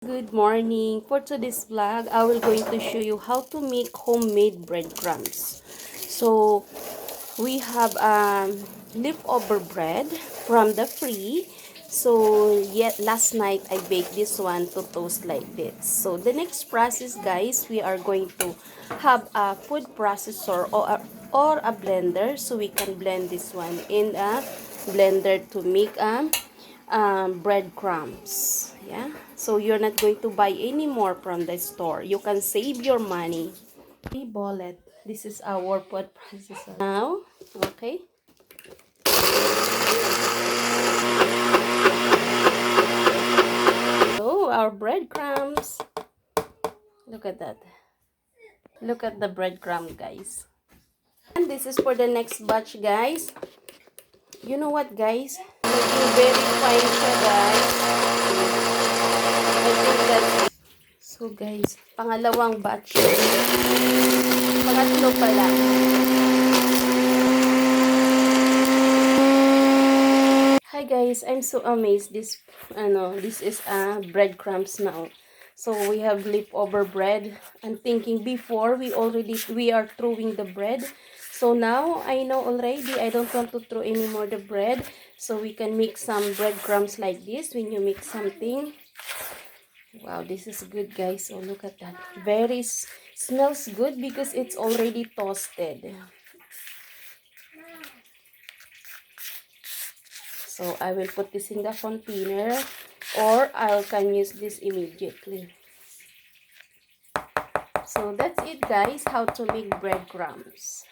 Good morning. For today's vlog, I will going to show you how to make homemade breadcrumbs. So, we have leftover bread from the free. So, yet last night I baked this one to toast like this. So, the next process, guys, we are going to have a food processor or a blender so we can blend this one in a blender to make breadcrumbs. Yeah, so you're not going to buy any more from the store. You can save your money. Bullet. This is our food processor now. Okay, so our breadcrumbs. Look at that. Look at the breadcrumb, guys. And this is for the next batch, guys. You know what, guys? Making very fine siya, guys. I think that's it. So, guys, pangalawang batch. Pangatlo pala. Hi guys, I'm so amazed. This is breadcrumbs now. So we have leftover bread. I'm thinking before we are throwing the bread. So now I know already I don't want to throw anymore the bread. So we can make some breadcrumbs like this when you make something. Wow, this is good, guys. So look at that. Smells good because it's already toasted. So I will put this in the container or I can use this immediately. So that's it, guys, how to make breadcrumbs.